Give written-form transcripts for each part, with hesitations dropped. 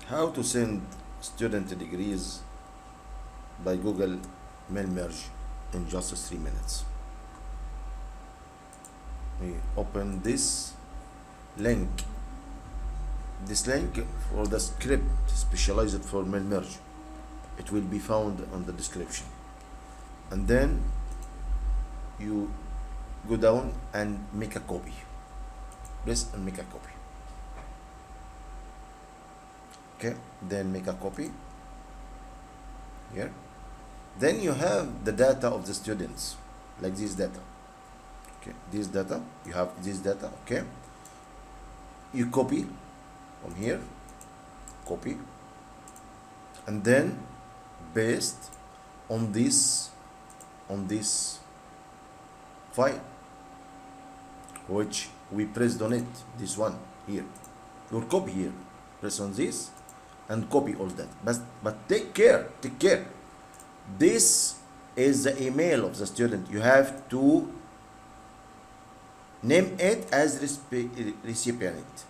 How to send student degrees by Google Mail Merge in just 3 minutes. We open this link for the script specialized for Mail Merge. It will be found on the description, and then you go down and make a copy. Press and make a copy. Okay, then make a copy here. Then you have the data of the students, like this data. Okay, this data, you have this data. Okay, you copy from here, copy, and then paste on this file, which we pressed on it. This one here, your copy here. Press on this and copy all that. But take care. This is the email of the student. You have to name it as recipient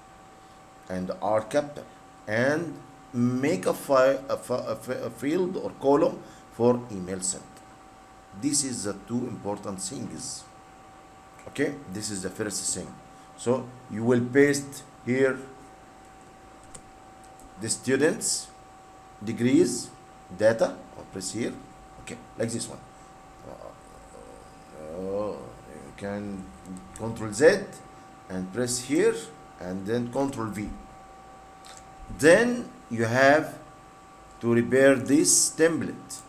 and R capital, and make a field or column for email sent. This is the two important things. Okay, this is the first thing. So you will paste here the students degrees data, or press here. Okay, like this one. You can Control Z and press here, and then Control V. Then you have to prepare this template.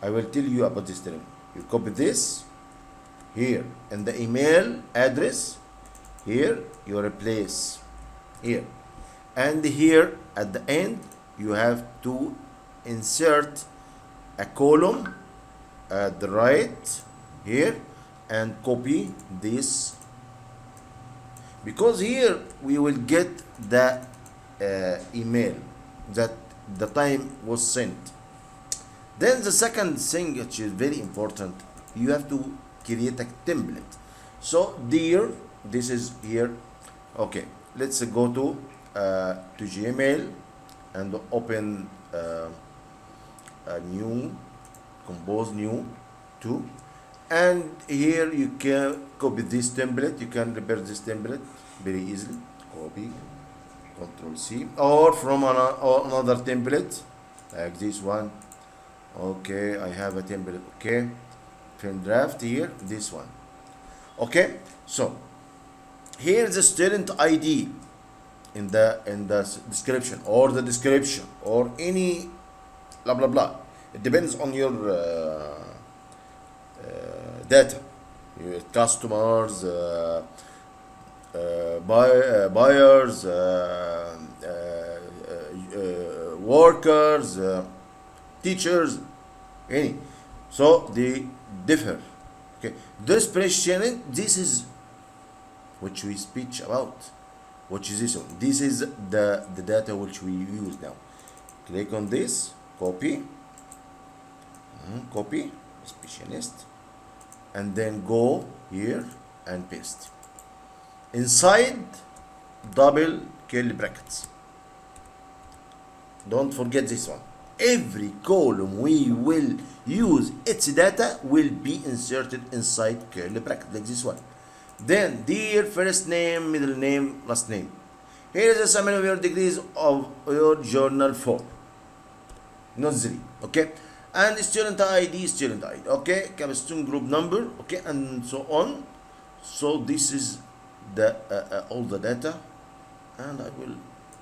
I will tell you about this template. You copy this here, and the email address here you replace here, and here at the end you have to insert a column at the right here and copy this, because here we will get the email that the time was sent. Then the second thing, which is very important, you have to create a template. So dear, this is here. Okay, let's go to Gmail and open a new, compose new to, and here you can copy this template. You can prepare this template very easily. Copy, Control C, or from another template like this one. Okay, I have a template. Okay, film draft here, this one. Okay, so here's the student ID in the description, or the description, or any blah blah blah. It depends on your data, your customers, buyers, workers, teachers, any. So they differ. Okay, this question, this is which we speak about. Which is this one? This is the data which we use now. Click on this, copy, copy, specialist, and then go here and paste inside double curly brackets. Don't forget this one. Every column we will use its data will be inserted inside curly bracket, like this one. Then dear first name, middle name, last name. Here is the summary of your degrees of your journal 4, not 3. Okay, and student ID, okay, capstone group number, okay, and so on. So this is the all the data, and I will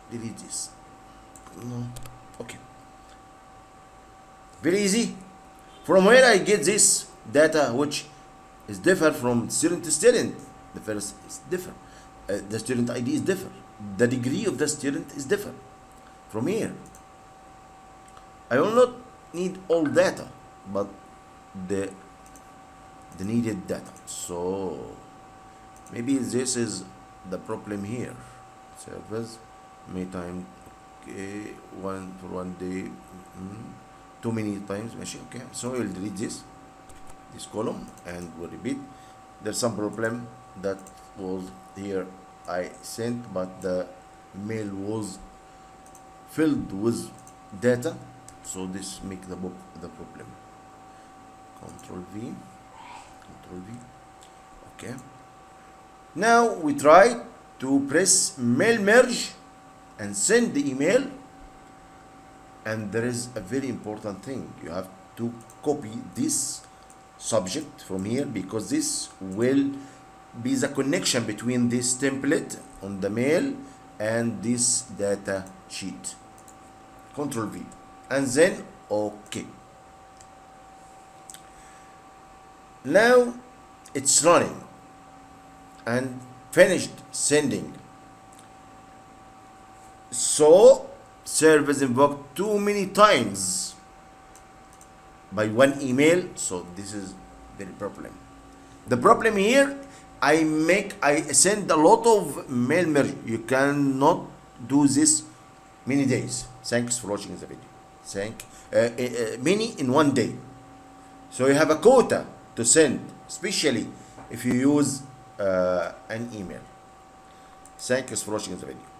delete this. No, okay, very easy. From where I get this data, which is different from student to student. The first is different. The student ID is different. The degree of the student is different. From here, I will not need all data, but the needed data. So maybe this is the problem here. Service may time, okay, one for 1 day, too many times. Okay, so we'll delete this column and we'll repeat. There's some problem that was here I sent, but the mail was filled with data, so this make the problem. Control V, okay. Now we try to press mail merge and send the email, and there is a very important thing. You have to copy this subject from here, because this will be the connection between this template on the mail and this data sheet. Control V and then OK. Now it's running and finished sending. So server is invoked too many times by one email, so this is the problem. The problem here, I send a lot of mail merge. You cannot do this many days. Thanks for watching the video. Many in one day. So you have a quota to send, especially if you use an email. Thanks for watching the video.